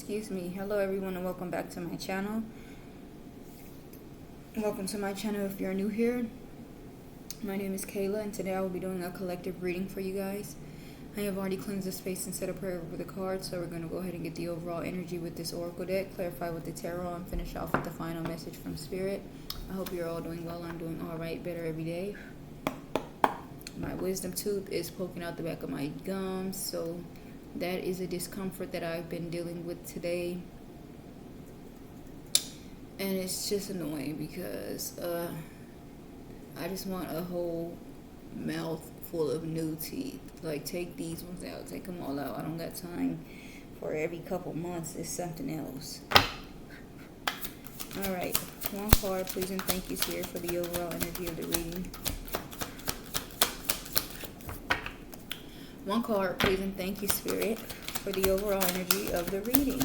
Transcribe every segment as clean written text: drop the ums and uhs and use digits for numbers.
Excuse me. Hello everyone and welcome back to my channel. Welcome to my channel if you're new here. My name is Kayla and today I will be doing a collective reading for you guys. I have already cleansed the space and said a prayer over the cards, so we're going to go ahead and get the overall energy with this oracle deck, clarify with the tarot, and finish off with the final message from Spirit. I hope you're all doing well. I'm doing alright, better every day. My wisdom tooth is poking out the back of my gums, so that is a discomfort that I've been dealing with today. And it's just annoying because I just want a whole mouth full of new teeth. Like, take these ones out, take them all out. I don't got time for every couple months. It's something else. Alright, one card, please and thank you, Spirit, for the overall energy of the reading. One card, please and thank you, Spirit, for the overall energy of the reading.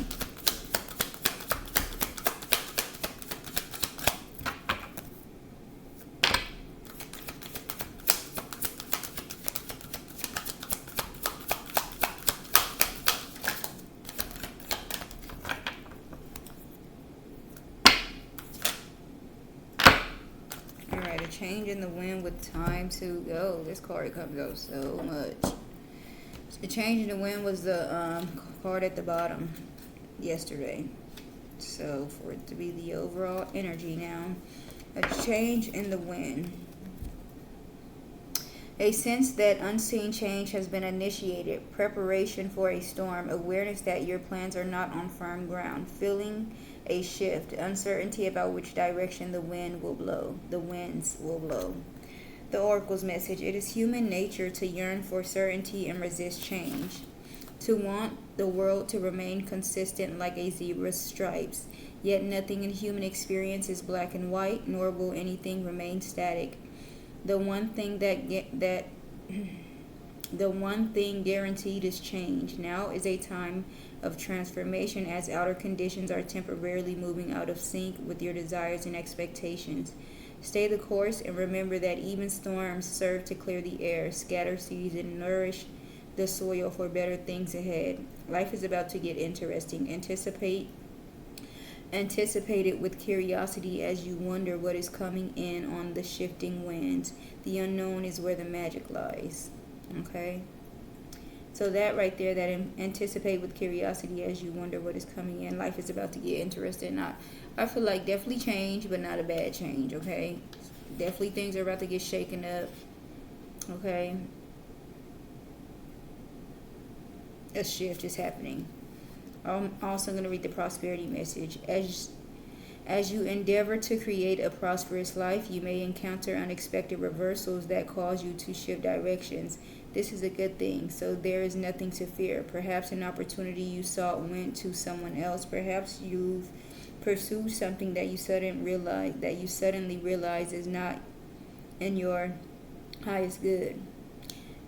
Alright, a change in the wind with time to go. This card comes out so much. The change in the wind was the card at the bottom yesterday. So for it to be the overall energy now, a change in the wind. A sense that unseen change has been initiated. Preparation for a storm. Awareness that your plans are not on firm ground. Feeling a shift. Uncertainty about which direction the wind will blow. The winds will blow. The Oracle's message: it is human nature to yearn for certainty and resist change, to want the world to remain consistent like a zebra's stripes. Yet nothing in human experience is black and white, nor will anything remain static. The one thing guaranteed is change. Now is a time of transformation as outer conditions are temporarily moving out of sync with your desires and expectations. Stay the course and remember that even storms serve to clear the air, scatter seeds, and nourish the soil for better things ahead. Life is about to get interesting. Anticipate it with curiosity as you wonder what is coming in on the shifting winds. The unknown is where the magic lies. Okay? So that right there, that anticipate with curiosity as you wonder what is coming in. Life is about to get interesting. I feel like definitely change, but not a bad change, okay? Definitely things are about to get shaken up, okay? A shift is happening. I'm also going to read the prosperity message. As you endeavor to create a prosperous life, you may encounter unexpected reversals that cause you to shift directions. This is a good thing, so there is nothing to fear. Perhaps an opportunity you sought went to someone else. Perhaps you've pursued something that you suddenly realize is not in your highest good.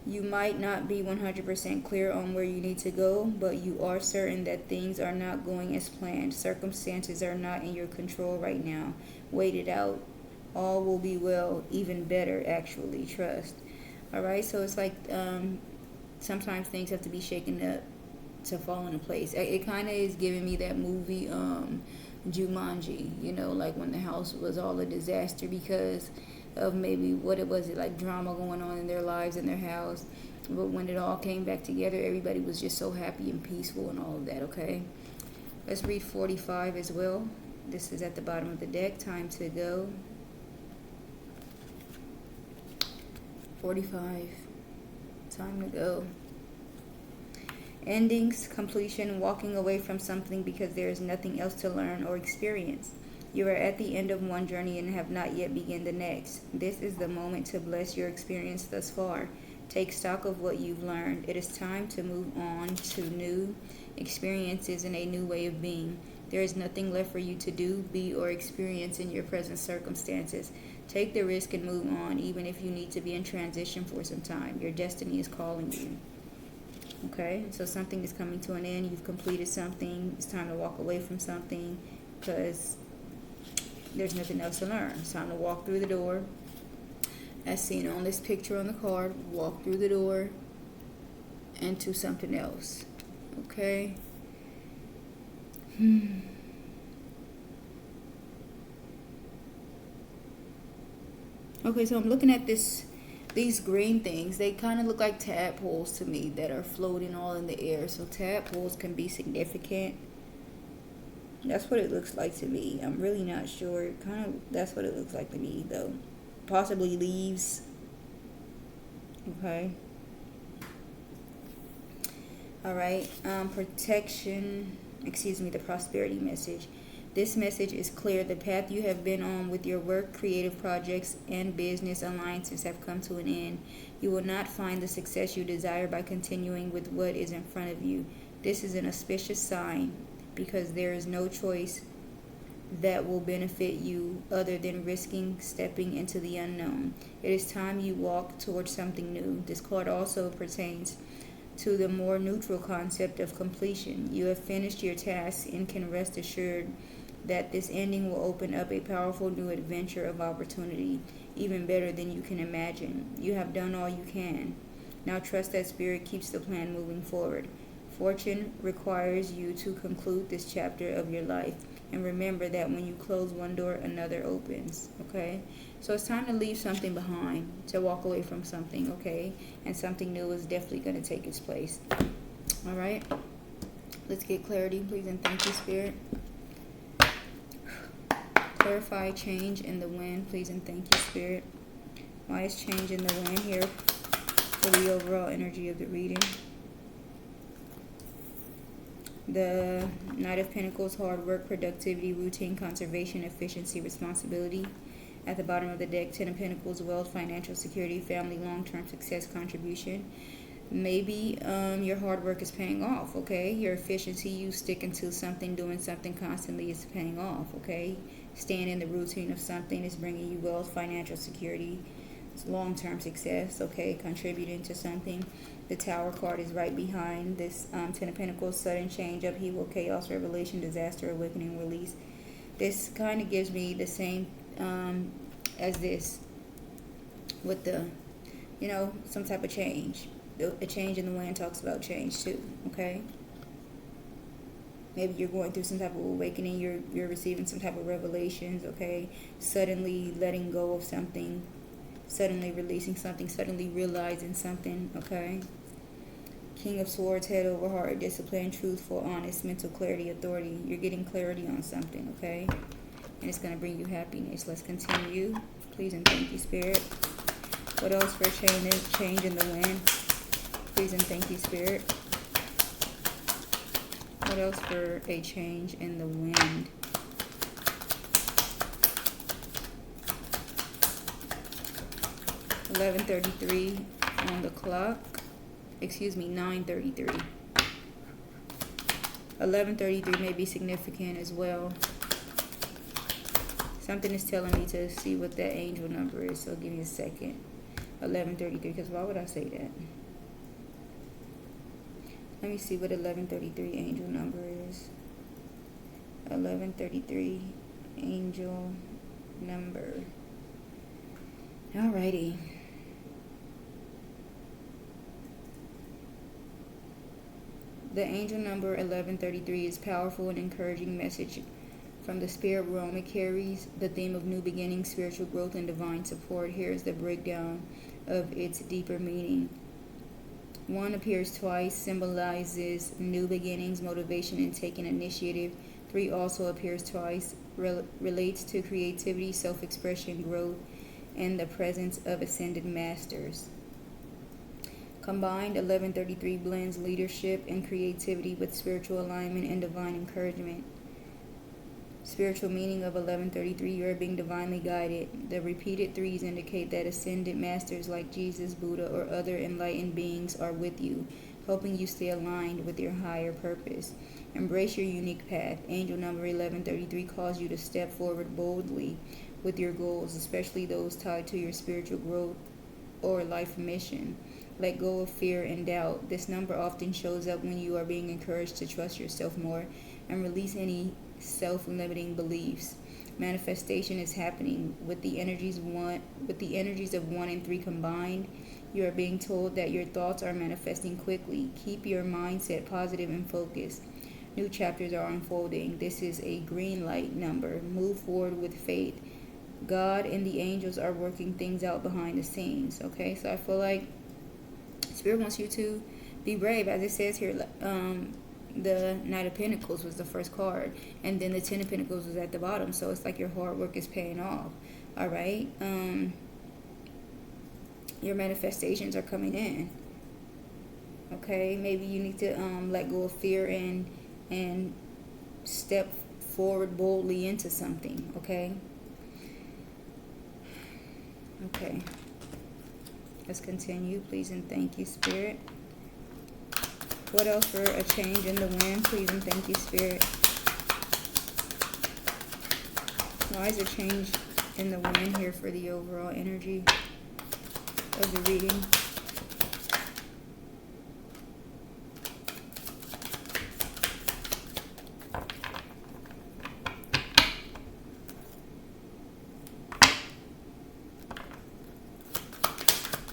You might not be 100% clear on where you need to go, but you are certain that things are not going as planned. Circumstances are not in your control right now. Wait it out. All will be well, even better, actually. Trust. Alright, so it's like sometimes things have to be shaken up to fall into place. It kind of is giving me that movie Jumanji, you know, like when the house was all a disaster because of maybe like drama going on in their lives in their house, but when it all came back together, everybody was just so happy and peaceful and all of that. Okay, let's read 45 as well. This is at the bottom of the deck. Time to go. 45. Time to go. Endings, completion, walking away from something because there is nothing else to learn or experience. You are at the end of one journey and have not yet begun the next. This is the moment to bless your experience thus far. Take stock of what you've learned. It is time to move on to new experiences and a new way of being. There is nothing left for you to do, be, or experience in your present circumstances. Take the risk and move on, even if you need to be in transition for some time. Your destiny is calling you. Okay, so something is coming to an end. You've completed something. It's time to walk away from something because there's nothing else to learn. It's time to walk through the door. As seen on this picture on the card, walk through the door. into something else. Okay? Okay, so I'm looking at these green things. They kind of look like tadpoles to me that are floating all in the air. So tadpoles can be significant. That's what it looks like to me. I'm really not sure. Kind of, that's what it looks like to me, though. Possibly leaves. Okay. All right. Protection. Excuse me. The prosperity message. This message is clear. The path you have been on with your work, creative projects, and business alliances have come to an end. You will not find the success you desire by continuing with what is in front of you. This is an auspicious sign because there is no choice that will benefit you other than risking stepping into the unknown. It is time you walk towards something new. This card also pertains to the more neutral concept of completion. You have finished your task and can rest assured that this ending will open up a powerful new adventure of opportunity, even better than you can imagine. You have done all you can. Now trust that Spirit keeps the plan moving forward. Fortune requires you to conclude this chapter of your life. And remember that when you close one door, another opens. Okay? So it's time to leave something behind, to walk away from something, okay? And something new is definitely going to take its place. All right? Let's get clarity, please, and thank you, Spirit. Clarify change in the wind, please, and thank you, Spirit. Why is change in the wind here for the overall energy of the reading? The Knight of Pentacles, hard work, productivity, routine, conservation, efficiency, responsibility. At the bottom of the deck, Ten of Pentacles, wealth, financial security, family, long-term success, contribution. Maybe your hard work is paying off, okay? Your efficiency, you sticking to something, doing something constantly is paying off, okay? Staying in the routine of something is bringing you wealth, financial security, long-term success, okay? Contributing to something. The Tower card is right behind this Ten of Pentacles, sudden change, upheaval, chaos, revelation, disaster, awakening, release. This kind of gives me the same as this with the, some type of change. A change in the wind talks about change too, okay? Maybe you're going through some type of awakening, you're receiving some type of revelations, okay? Suddenly letting go of something, suddenly releasing something, suddenly realizing something, okay? King of Swords, head over heart, discipline, truthful, honest, mental clarity, authority. You're getting clarity on something, okay? And it's going to bring you happiness. Let's continue. Please and thank you, Spirit. What else for change in the wind? Please and thank you, Spirit. What else for a change in the wind? $11:33 on the clock. Excuse me, 9:33. 11:33 may be significant as well. Something is telling me to see what that angel number is, so give me a second. 11:33, because why would I say that? Let me see what 11:33 angel number is. 11:33 angel number. Alrighty. The angel number 11:33 is powerful and encouraging message from the spirit realm. It carries the theme of new beginnings, spiritual growth, and divine support. Here is the breakdown of its deeper meaning. 1 appears twice, symbolizes new beginnings, motivation, and taking initiative. 3 also appears twice, relates to creativity, self-expression, growth, and the presence of ascended masters. Combined, 11:33 blends leadership and creativity with spiritual alignment and divine encouragement. Spiritual meaning of 11:33, you are being divinely guided. The repeated 3s indicate that ascended masters like Jesus, Buddha, or other enlightened beings are with you, helping you stay aligned with your higher purpose. Embrace your unique path. Angel number 11:33 calls you to step forward boldly with your goals, especially those tied to your spiritual growth or life mission. Let go of fear and doubt. This number often shows up when you are being encouraged to trust yourself more and release any self-limiting beliefs. Manifestation is happening with the energies of 1 and 3 combined. You are being told that your thoughts are manifesting quickly. Keep your mindset positive and focused. New chapters are unfolding. This is a green light number. Move forward with faith. God and the angels are working things out behind the scenes. Okay, so I feel like Spirit wants you to be brave. As it says here, the Knight of Pentacles was the first card, and then the Ten of Pentacles was at the bottom. So it's like your hard work is paying off. All right. Your manifestations are coming in. Okay, maybe you need to let go of fear and step forward boldly into something. Okay. Okay. Let's continue. Please and thank you, Spirit. What else for a change in the wind? Please and thank you, Spirit. Why is a change in the wind here for the overall energy of the reading?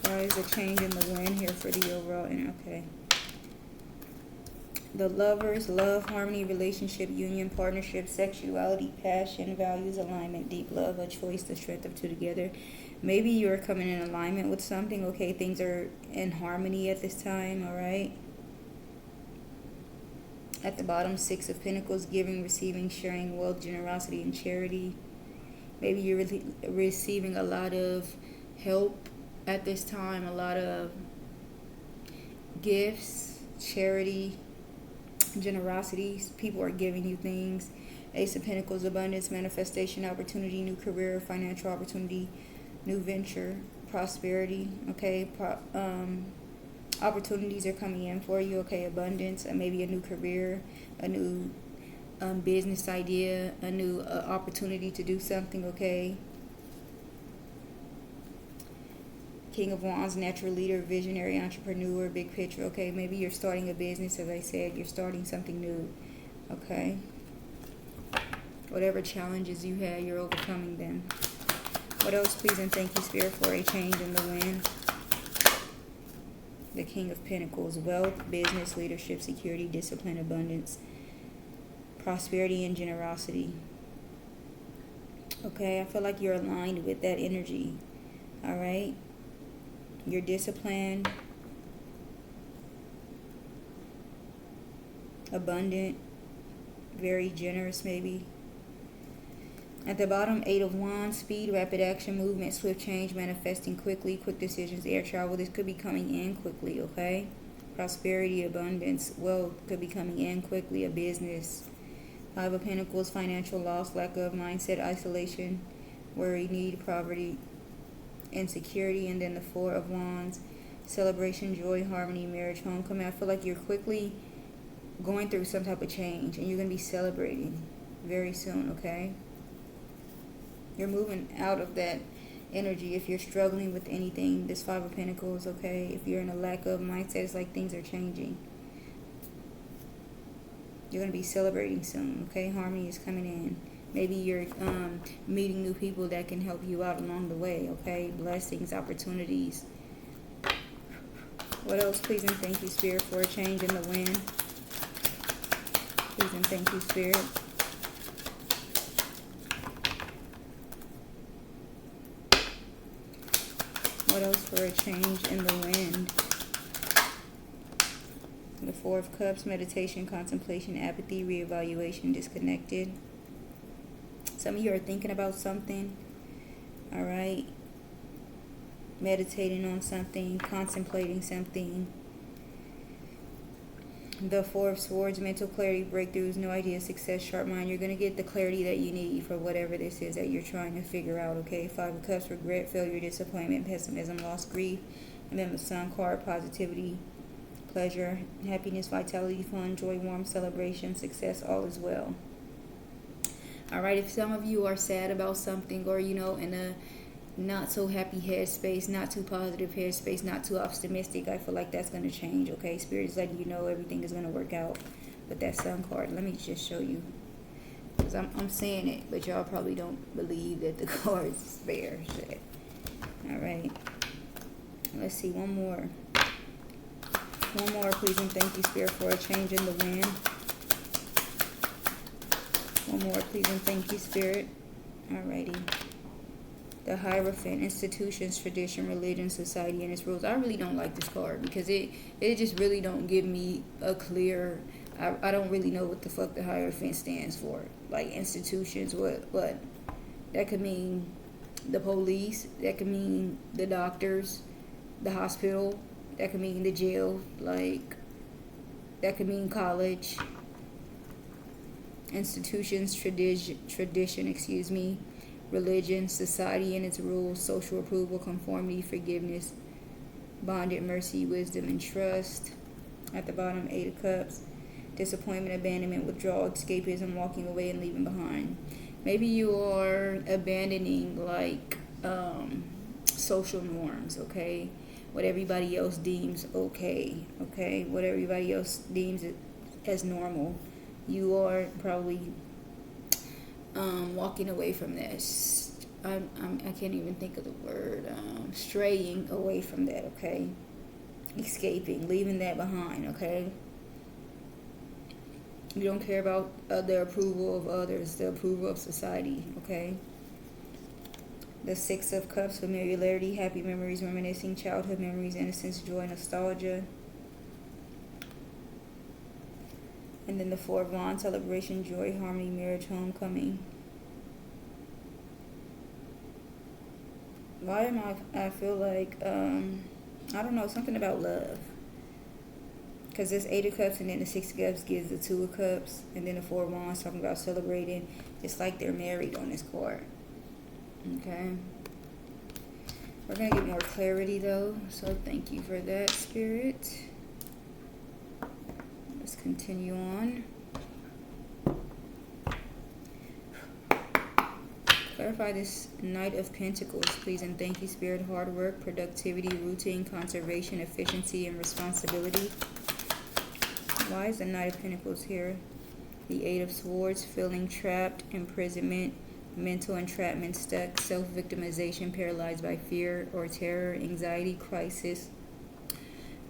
Why is a change in the wind here for the overall energy? Okay. The Lovers, love, harmony, relationship, union, partnership, sexuality, passion, values, alignment, deep love, a choice, the strength of two together. Maybe you're coming in alignment with something. Okay, things are in harmony at this time. All right. At the bottom, Six of Pentacles, giving, receiving, sharing, wealth, generosity, and charity. Maybe you're receiving a lot of help at this time, a lot of gifts, charity, generosity. People are giving you things. Ace of Pentacles, abundance, manifestation, opportunity, new career, financial opportunity, new venture, prosperity. Okay, opportunities are coming in for you. Okay, abundance, maybe a new career, a new business idea, a new opportunity to do something. Okay. King of Wands, natural leader, visionary, entrepreneur, big picture. Okay, maybe you're starting a business. As I said, you're starting something new. Okay. Whatever challenges you had, you're overcoming them. What else, please and thank you, Spirit, for a change in the wind? The King of Pentacles, wealth, business, leadership, security, discipline, abundance, prosperity, and generosity. Okay, I feel like you're aligned with that energy. All right. You're disciplined, abundant, very generous maybe. At the bottom, Eight of Wands, speed, rapid action, movement, swift change, manifesting quickly, quick decisions, air travel. This could be coming in quickly, okay? Prosperity, abundance, wealth could be coming in quickly, a business. Five of Pentacles, financial loss, lack of mindset, isolation, worry, need, poverty, insecurity. And then the Four of Wands, celebration, joy, harmony, marriage, homecoming. I feel like you're quickly going through some type of change and you're going to be celebrating very soon. Okay, you're moving out of that energy. If you're struggling with anything, this Five of Pentacles. Okay, if you're in a lack of mindset, it's like things are changing. You're going to be celebrating soon. Okay, harmony is coming in. Maybe you're meeting new people that can help you out along the way. Okay, blessings, opportunities. What else? Please and thank you, Spirit, for a change in the wind. Please and thank you, Spirit. What else for a change in the wind? The Four of Cups, meditation, contemplation, apathy, reevaluation, disconnected. Some of you are thinking about something, all right? Meditating on something, contemplating something. The Four of Swords, mental clarity, breakthroughs, new ideas, success, sharp mind. You're going to get the clarity that you need for whatever this is that you're trying to figure out, okay? Five of Cups, regret, failure, disappointment, pessimism, loss, grief. And then the Sun card, positivity, pleasure, happiness, vitality, fun, joy, warmth, celebration, success, all is well. All right, if some of you are sad about something, or, you know, in a not so happy headspace, not too positive headspace, not too optimistic, I feel like that's going to change, okay? Spirit is letting you know everything is going to work out with that Sun card. Let me just show you, because I'm saying it, but y'all probably don't believe that the card is there. All right, let's see, one more. One more, please and thank you, Spirit, for a change in the wind. One more, please, and thank you, Spirit. Alrighty. The Hierophant, institutions, tradition, religion, society, and its rules. I really don't like this card because it just really don't give me a clear. I don't really know what the fuck the Hierophant stands for. Like institutions, what that could mean the police, that could mean the doctors, the hospital, that could mean the jail, like that could mean college. Institutions, tradition, religion, society and its rules, social approval, conformity, forgiveness, bonded, mercy, wisdom, and trust. At the bottom, 8 of Cups, disappointment, abandonment, withdrawal, escapism, walking away and leaving behind. Maybe you are abandoning like social norms, okay? What everybody else deems okay? What everybody else deems as normal. You are probably walking away from this. I can't even think of the word. Straying away from that, okay? Escaping, leaving that behind, okay? You don't care about the approval of others, the approval of society, okay? The 6 of Cups, familiarity, happy memories, reminiscing, childhood memories, innocence, joy, nostalgia. And then the 4 of Wands, celebration, joy, harmony, marriage, homecoming. Why am I feel like, I don't know, something about love. Because this 8 of Cups and then the 6 of Cups gives the 2 of Cups. And then the 4 of Wands talking about celebrating. It's like they're married on this card. Okay. We're going to get more clarity though. So thank you for that, Spirit. Let's continue on. Clarify this Knight of Pentacles, please, and thank you, Spirit. Hard work, productivity, routine, conservation, efficiency, and responsibility. Why is the Knight of Pentacles here? The 8 of Swords, feeling trapped, imprisonment, mental entrapment, stuck, self-victimization, paralyzed by fear or terror, anxiety, crisis,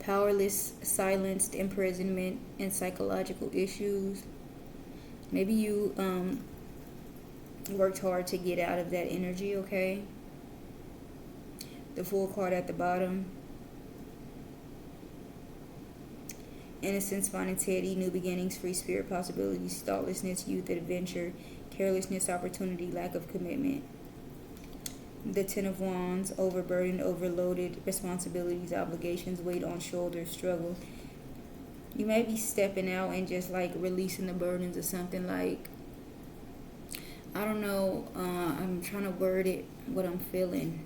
powerless, silenced, imprisonment, and psychological issues. Maybe you worked hard to get out of that energy, okay? The Fool card at the bottom. Innocence, spontaneity, new beginnings, free spirit, possibilities, thoughtlessness, youth, adventure, carelessness, opportunity, lack of commitment. The 10 of Wands, overburdened, overloaded, responsibilities, obligations, weight on shoulders, struggle. You may be stepping out and just like releasing the burdens of something, like, I don't know, I'm trying to word it, what I'm feeling.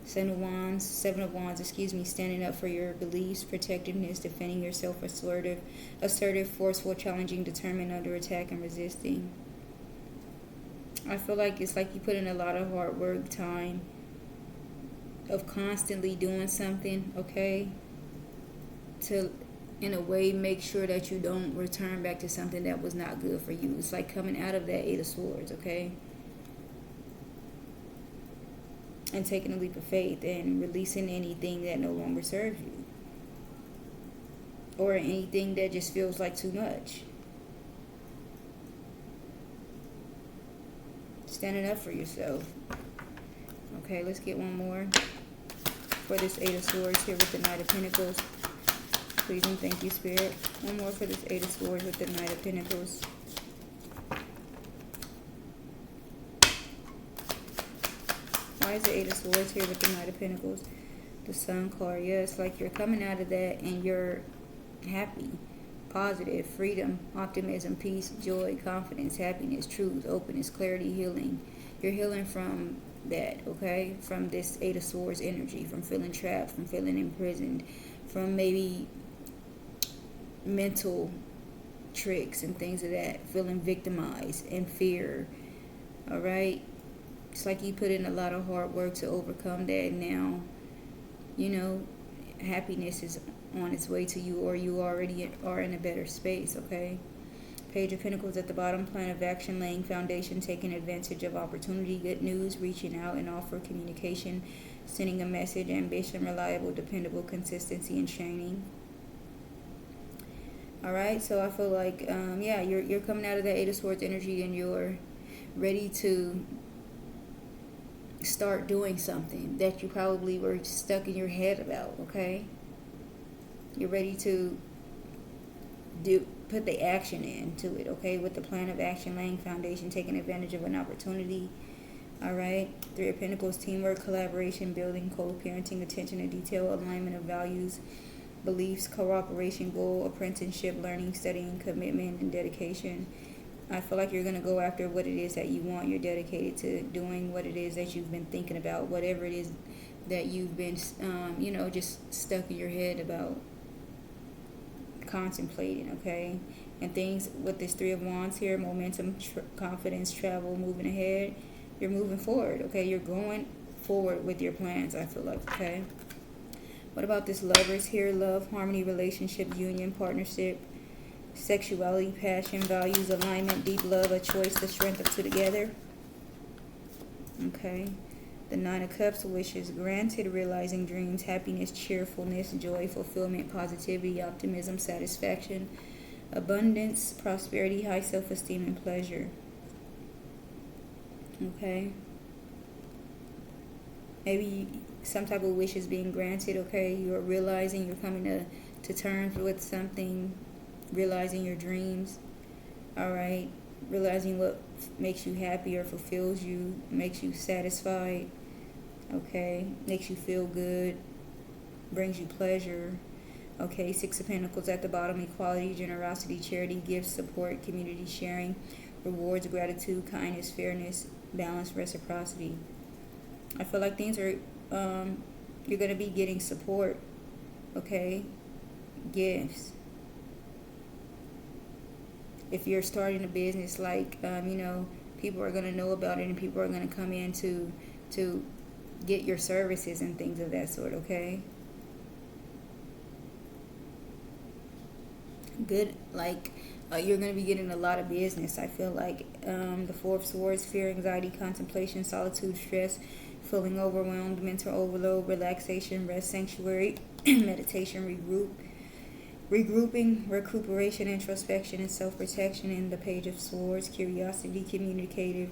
7 of Wands, standing up for your beliefs, protectiveness, defending yourself, assertive, forceful, challenging, determined, under attack, and resisting. I feel like it's like you put in a lot of hard work, time of constantly doing something, okay? To, in a way, make sure that you don't return back to something that was not good for you. It's like coming out of that 8 of Swords, okay? And taking a leap of faith and releasing anything that no longer serves you. Or anything that just feels like too much. Standing up for yourself. Okay, let's get one more for this 8 of Swords here with the Knight of Pentacles. Please and thank you, Spirit. One more for this 8 of Swords with the Knight of Pentacles. Why is the 8 of Swords here with the Knight of Pentacles? The Sun card. Yeah, it's like you're coming out of that and you're happy, positive, freedom, optimism, peace, joy, confidence, happiness, truth, openness, clarity, healing. You're healing from that, okay? From this 8 of Swords energy, from feeling trapped, from feeling imprisoned, from maybe mental tricks and things of that, feeling victimized and fear, all right? It's like you put in a lot of hard work to overcome that. Now, you know, happiness is on its way to you, or you already are in a better space, okay? Page of Pentacles at the bottom, plan of action, laying foundation, taking advantage of opportunity, good news, reaching out and offer communication, sending a message, ambition, reliable, dependable, consistency, and training. All right, so I feel like, yeah, you're coming out of that Eight of Swords energy, and you're ready to start doing something that you probably were stuck in your head about. Okay, you're ready to put the action into it. Okay, with the plan of action, laying foundation, taking advantage of an opportunity. All right, Three of Pentacles, teamwork, collaboration, building, co-parenting, attention to detail, alignment of values, beliefs, cooperation, goal, apprenticeship, learning, studying, commitment, and dedication. I feel like you're going to go after what it is that you want. You're dedicated to doing what it is that you've been thinking about, whatever it is that you've been, just stuck in your head about contemplating, okay? And things with this Three of Wands here, momentum, confidence, travel, moving ahead. You're moving forward, okay? You're going forward with your plans, I feel like, okay? What about this Lovers here? Love, harmony, relationship, union, partnership, sexuality, passion, values, alignment, deep love, a choice, the strength of two together. Okay. The Nine of Cups, wishes granted, realizing dreams, happiness, cheerfulness, joy, fulfillment, positivity, optimism, satisfaction, abundance, prosperity, high self-esteem, and pleasure. Okay. Maybe some type of wish is being granted, okay? You're realizing, you're coming to terms with something, realizing your dreams, all right? Realizing what makes you happy or fulfills you, makes you satisfied, okay? Makes you feel good, brings you pleasure, okay? Six of Pentacles at the bottom, equality, generosity, charity, gifts, support, community sharing, rewards, gratitude, kindness, fairness, balance, reciprocity. I feel like things are, you're going to be getting support, okay? Gifts. If you're starting a business, like, people are going to know about it, and people are going to come in to get your services and things of that sort, okay? Good, like, you're going to be getting a lot of business, I feel like. The Four of Swords, fear, anxiety, contemplation, solitude, stress, feeling overwhelmed, mental overload, relaxation, rest, sanctuary, meditation, regrouping, recuperation, introspection, and self-protection. In the Page of Swords, curiosity, communicative,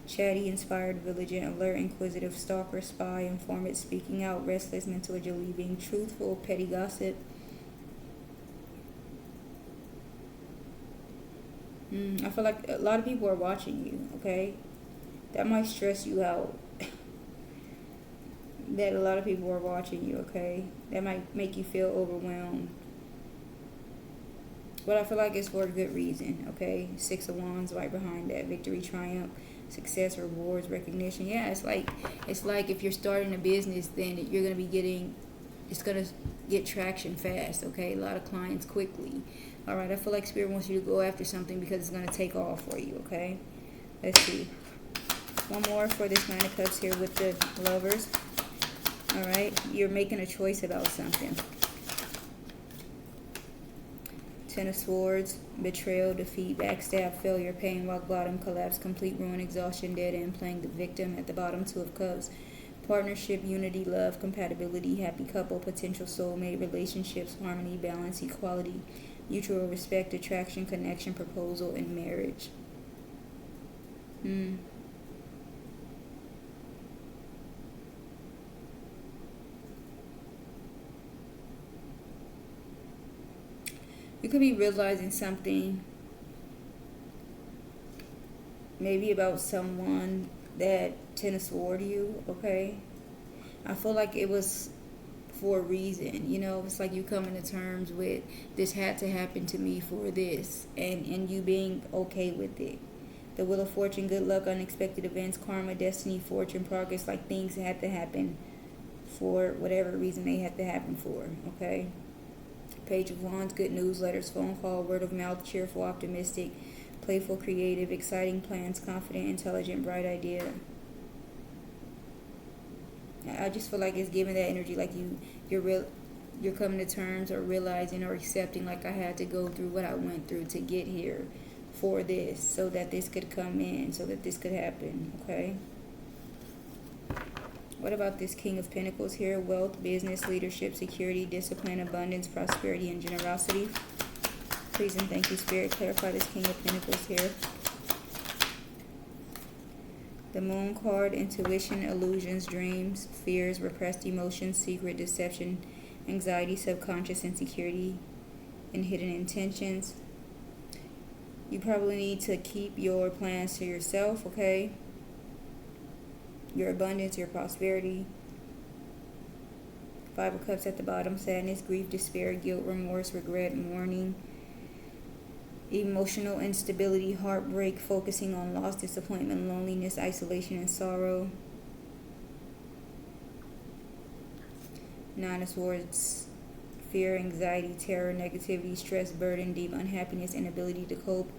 chatty, inspired, vigilant, alert, inquisitive, stalker, spy, informant, speaking out, restless, mental agility, being truthful, petty gossip. I feel like a lot of people are watching you, okay? That might stress you out. That a lot of people are watching you, okay? That might make you feel overwhelmed. But I feel like it's for a good reason, okay? Six of Wands right behind that. Victory, triumph, success, rewards, recognition. Yeah, it's like if you're starting a business, then you're going to be getting, it's going to get traction fast, okay? A lot of clients quickly. All right, I feel like Spirit wants you to go after something because it's going to take off for you, okay? Let's see. One more for this Nine of Cups here with the Lovers. All right, you're making a choice about something. Ten of Swords, betrayal, defeat, backstab, failure, pain, rock bottom, collapse, complete ruin, exhaustion, dead end, playing the victim. At the bottom, Two of Cups, partnership, unity, love, compatibility, happy couple, potential soulmate, relationships, harmony, balance, equality, mutual respect, attraction, connection, proposal, and marriage. You could be realizing something, maybe about someone that Ten of Swords you, okay? I feel like it was for a reason, it's like you coming to terms with, this had to happen to me for this, and you being okay with it. The Wheel of Fortune, good luck, unexpected events, karma, destiny, fortune, progress, like things had to happen for whatever reason they had to happen for, okay? Page of Wands, good news, letters, phone call, word of mouth, cheerful, optimistic, playful, creative, exciting plans, confident, intelligent, bright idea. I just feel like it's giving that energy, like you're coming to terms or realizing or accepting, like, I had to go through what I went through to get here for this, so that this could come in, so that this could happen, okay? What about this King of Pentacles here? Wealth, business, leadership, security, discipline, abundance, prosperity, and generosity. Please and thank you, Spirit. Clarify this King of Pentacles here. The Moon card, intuition, illusions, dreams, fears, repressed emotions, secret deception, anxiety, subconscious insecurity, and hidden intentions. You probably need to keep your plans to yourself, okay? Your abundance, your prosperity. Five of Cups at the bottom, sadness, grief, despair, guilt, remorse, regret, mourning, emotional instability, heartbreak, focusing on loss, disappointment, loneliness, isolation, and sorrow. Nine of Swords, fear, anxiety, terror, negativity, stress, burden, deep unhappiness, inability to cope,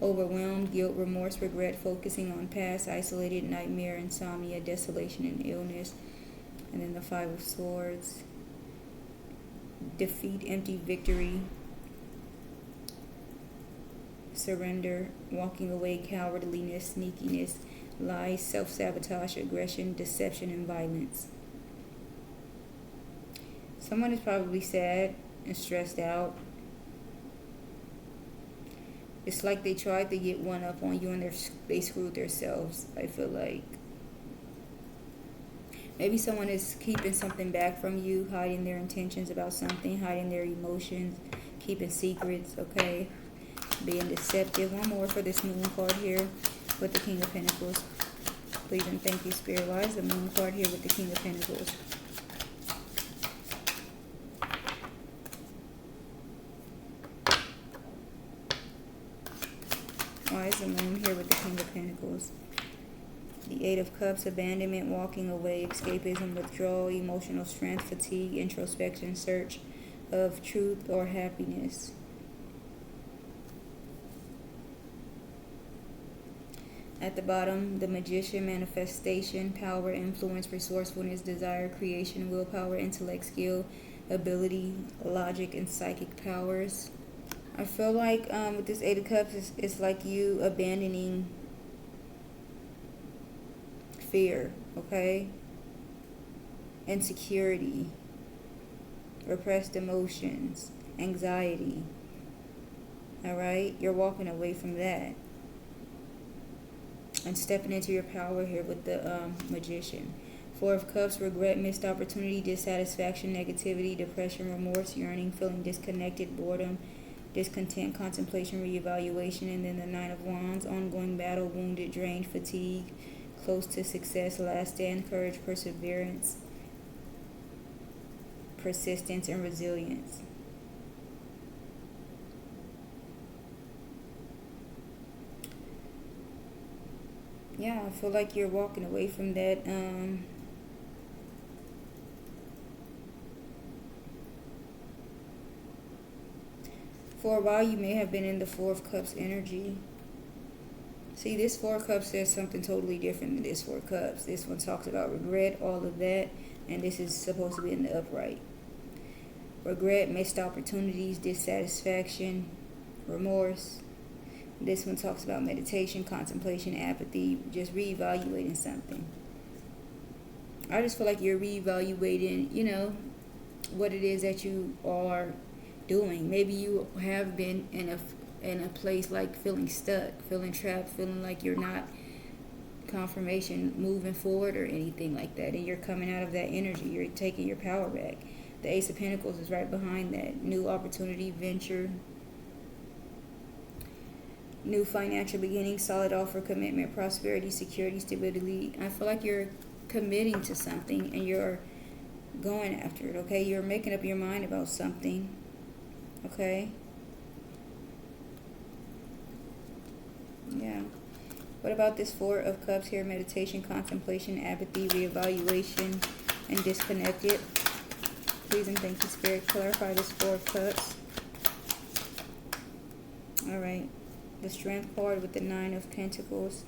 overwhelmed, guilt, remorse, regret, focusing on past, isolated, nightmare, insomnia, desolation, and illness. And then the Five of Swords, defeat, empty, victory, surrender, walking away, cowardliness, sneakiness, lies, self-sabotage, aggression, deception, and violence. Someone is probably sad and stressed out. It's like they tried to get one up on you and they screwed themselves, I feel like. Maybe someone is keeping something back from you, hiding their intentions about something, hiding their emotions, keeping secrets, okay? Being deceptive. One more for this Moon card here with the King of Pentacles. Please and thank you, Spirit. Why is the Moon card here with the King of Pentacles? Why is the Moon here with the King of Pentacles? The Eight of Cups, abandonment, walking away, escapism, withdrawal, emotional strength, fatigue, introspection, search of truth or happiness. At the bottom, the Magician, manifestation, power, influence, resourcefulness, desire, creation, willpower, intellect, skill, ability, logic, and psychic powers. I feel like with this Eight of Cups, it's like you abandoning fear, okay? Insecurity, repressed emotions, anxiety. All right? You're walking away from that and stepping into your power here with the Magician. Four of Cups, regret, missed opportunity, dissatisfaction, negativity, depression, remorse, yearning, feeling disconnected, boredom, discontent, contemplation, reevaluation. And then the Nine of Wands, ongoing battle, wounded, drained, fatigue, close to success, last stand, courage, perseverance, persistence, and resilience. Yeah, I feel like you're walking away from that. For a while, you may have been in the Four of Cups energy. See, this Four of Cups says something totally different than this Four of Cups. This one talks about regret, all of that, and this is supposed to be in the upright. Regret, missed opportunities, dissatisfaction, remorse. This one talks about meditation, contemplation, apathy, just reevaluating something. I just feel like you're reevaluating, what it is that you are doing. Maybe you have been in a place like feeling stuck, feeling trapped, feeling like you're not confirmation moving forward or anything like that, and you're coming out of that energy. You're taking your power back. The Ace of Pentacles is right behind that. New opportunity, venture, new financial beginning, solid offer, commitment, prosperity, security, stability. I feel like you're committing to something and you're going after it, okay? You're making up your mind about something, okay? Yeah. What about this Four of Cups here? Meditation, contemplation, apathy, reevaluation, and disconnected. Please and thank you, Spirit. Clarify this Four of Cups. All right. The Strength card with the Nine of Pentacles.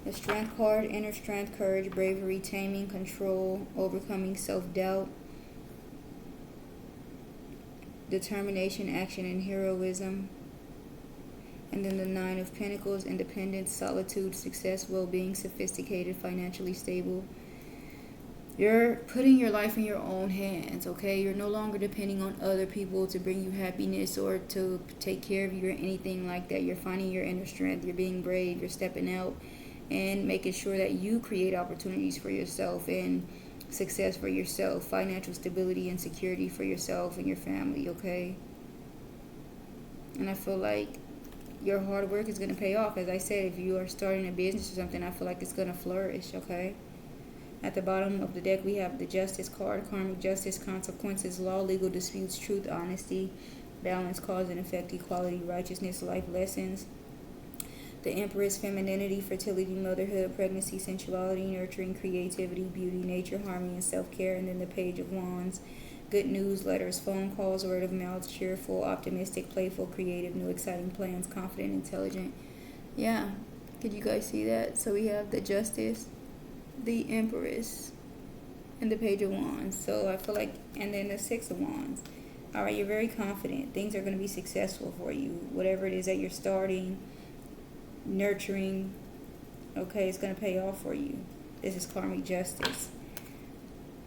The Strength card, inner strength, courage, bravery, taming, control, overcoming self-doubt, determination, action, and heroism. And then the Nine of Pentacles, independence, solitude, success, well-being, sophisticated, financially stable, You're putting your life in your own hands, okay? You're no longer depending on other people to bring you happiness or to take care of you or anything like that. You're finding your inner strength. You're being brave. You're stepping out and making sure that you create opportunities for yourself and success for yourself, financial stability and security for yourself and your family, okay? And I feel like your hard work is going to pay off. As I said, if you are starting a business or something, I feel like it's going to flourish, okay? At the bottom of the deck, we have the Justice card, karmic justice, consequences, law, legal disputes, truth, honesty, balance, cause and effect, equality, righteousness, life lessons. The Empress, femininity, fertility, motherhood, pregnancy, sensuality, nurturing, creativity, beauty, nature, harmony, and self-care. And then the Page of Wands, good news, letters, phone calls, word of mouth, cheerful, optimistic, playful, creative, new, exciting plans, confident, intelligent. Yeah, could you guys see that? So we have the Justice, the Empress, and the Page of Wands. So I feel like, and then the Six of Wands. All right, you're very confident. Things are going to be successful for you. Whatever it is that you're starting, nurturing, okay, it's going to pay off for you. This is karmic justice.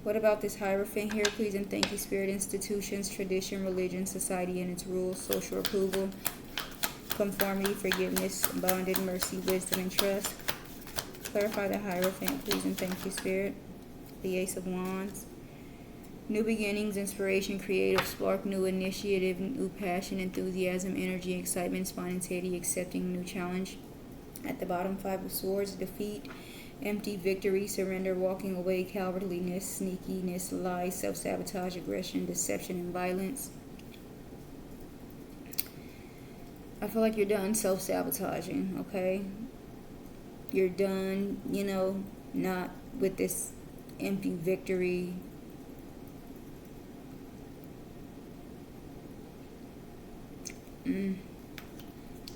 What about this Hierophant here? Please and thank you, Spirit. Institutions, tradition, religion, society and its rules, social approval, conformity, forgiveness, bonded, mercy, wisdom, and trust. Clarify the Hierophant, please and thank you, Spirit. The Ace of Wands. New beginnings, inspiration, creative spark, new initiative, new passion, enthusiasm, energy, excitement, spontaneity, accepting new challenge. At the bottom, Five of Swords, defeat, empty, victory, surrender, walking away, cowardliness, sneakiness, lies, self-sabotage, aggression, deception, and violence. I feel like you're done self-sabotaging, okay? You're done, not with this empty victory.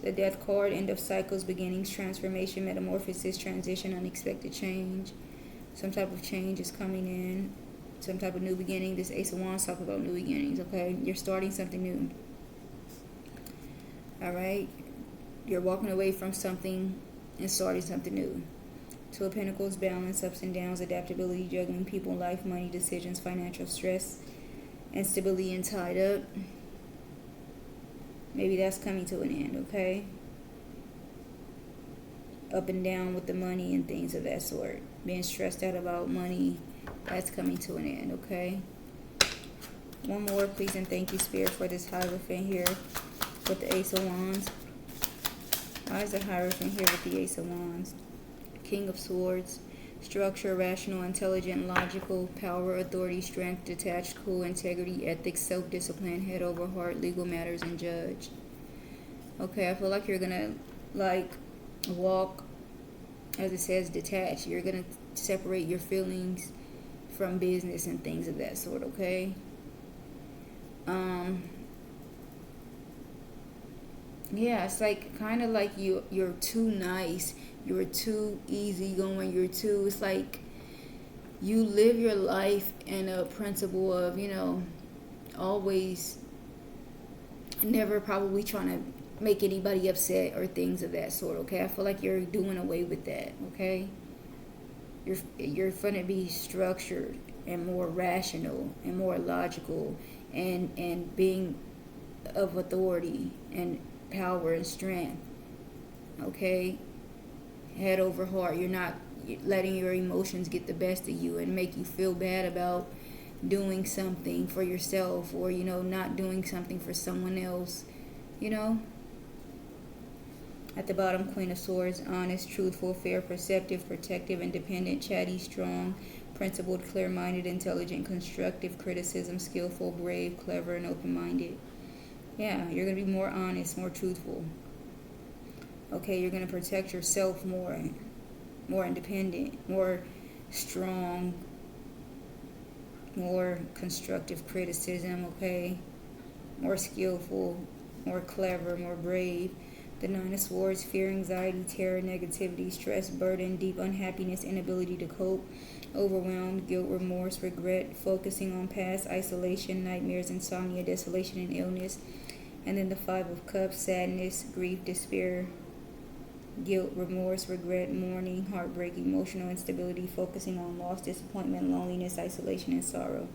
The Death card, end of cycles, beginnings, transformation, metamorphosis, transition, unexpected change. Some type of change is coming in. Some type of new beginning. This Ace of Wands talk about new beginnings, okay? You're starting something new. Alright? You're walking away from something and starting something new. Two of Pentacles, balance, ups and downs, adaptability, juggling people, life, money, decisions, financial stress, instability, and tied up. Maybe that's coming to an end, okay? Up and down with the money and things of that sort. Being stressed out about money, that's coming to an end, okay? One more, please, and thank you, Spirit, for this Hierophant here with the Ace of Wands. Why is the Hierophant here with the Ace of Wands? King of Swords, structure, rational, intelligent, logical, power, authority, strength, detached, cool, integrity, ethics, self-discipline, head over heart, legal matters, and judge. Okay, I feel like you're gonna walk, as it says, detached. You're gonna separate your feelings from business and things of that sort, okay? Yeah, it's like kind of like you're too nice, you're too easygoing, it's like you live your life in a principle of, always never probably trying to make anybody upset or things of that sort, okay? I feel like you're doing away with that, okay? You're going to be structured and more rational and more logical and being of authority and power and strength, okay? Head over heart. You're not letting your emotions get the best of you and make you feel bad about doing something for yourself or, not doing something for someone else, At the bottom, Queen of Swords, honest, truthful, fair, perceptive, protective, independent, chatty, strong, principled, clear-minded, intelligent, constructive, criticism, skillful, brave, clever, and open-minded. Yeah, you're going to be more honest, more truthful. Okay, you're going to protect yourself more independent, more strong, more constructive criticism, okay? More skillful, more clever, more brave. The Nine of Swords, fear, anxiety, terror, negativity, stress, burden, deep unhappiness, inability to cope, overwhelmed, guilt, remorse, regret, focusing on past, isolation, nightmares, insomnia, desolation, and illness. And then the Five of Cups, sadness, grief, despair, guilt, remorse, regret, mourning, heartbreak, emotional instability, focusing on loss, disappointment, loneliness, isolation, and sorrow.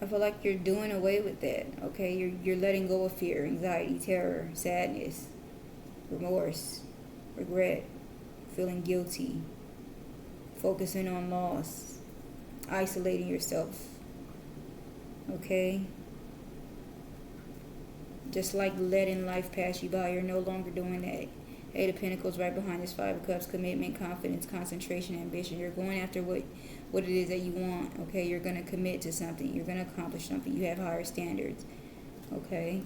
I feel like you're doing away with that, okay? You're letting go of fear, anxiety, terror, sadness, remorse, regret, feeling guilty, focusing on loss, isolating yourself, okay? Just like letting life pass you by, you're no longer doing that. Eight of Pentacles right behind this Five of Cups, commitment, confidence, concentration, ambition. You're going after what it is that you want, okay? You're going to commit to something. You're going to accomplish something. You have higher standards, okay?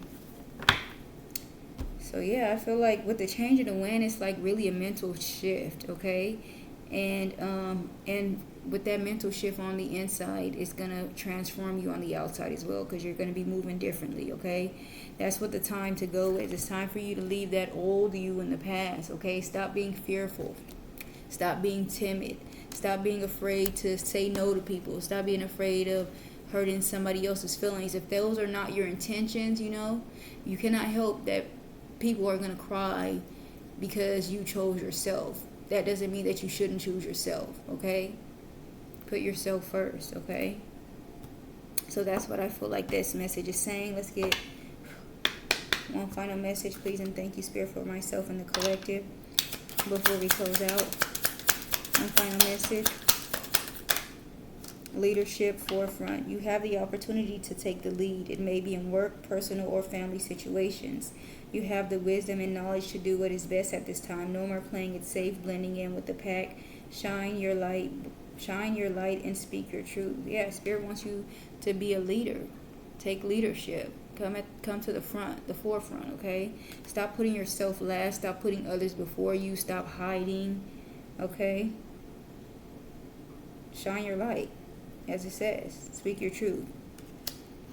So, yeah, I feel like with the change in the wind, it's like really a mental shift, okay? And with that mental shift on the inside, it's going to transform you on the outside as well, because you're going to be moving differently, okay? That's what the time to go is. It's time for you to leave that old you in the past, okay? Stop being fearful. Stop being timid. Stop being afraid to say no to people. Stop being afraid of hurting somebody else's feelings. If those are not your intentions, you cannot help that people are going to cry because you chose yourself. That doesn't mean that you shouldn't choose yourself, okay? Put yourself first, okay? So that's what I feel like this message is saying. Let's get one final message, please, and thank you, Spirit, for myself and the collective before we close out. One final message. Leadership forefront. You have the opportunity to take the lead. It may be in work, personal, or family situations. You have the wisdom and knowledge to do what is best at this time. No more playing it safe, blending in with the pack. Shine your light, and speak your truth. Yeah, Spirit wants you to be a leader. Take leadership. Come to the forefront, okay? Stop putting yourself last. Stop putting others before you. Stop hiding, okay? Shine your light, as it says. Speak your truth.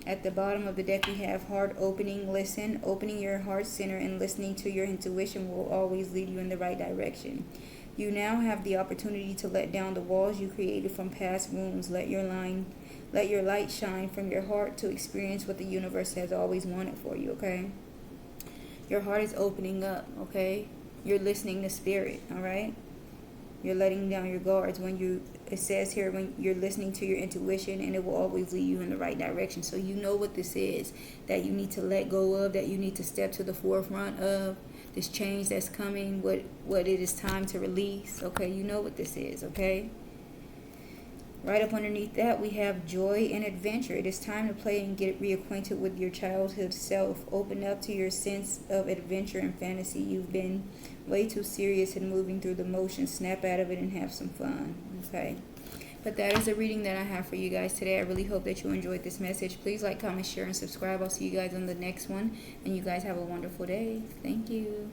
At the bottom of the deck, we have heart opening. Listen. Opening your heart center and listening to your intuition will always lead you in the right direction. You now have the opportunity to let down the walls you created from past wounds. Let your light shine from your heart to experience what the universe has always wanted for you, okay? Your heart is opening up, okay? You're listening to Spirit, all right? You're letting down your guards it says here, when you're listening to your intuition, and it will always lead you in the right direction. So you know what this is that you need to let go of, that you need to step to the forefront of, this change that's coming, what it is time to release, okay? You know what this is, okay? Right up underneath that, we have joy and adventure. It is time to play and get reacquainted with your childhood self. Open up to your sense of adventure and fantasy. You've been way too serious and moving through the motions. Snap out of it and have some fun, okay? But that is the reading that I have for you guys today. I really hope that you enjoyed this message. Please like, comment, share, and subscribe. I'll see you guys on the next one. And you guys have a wonderful day. Thank you.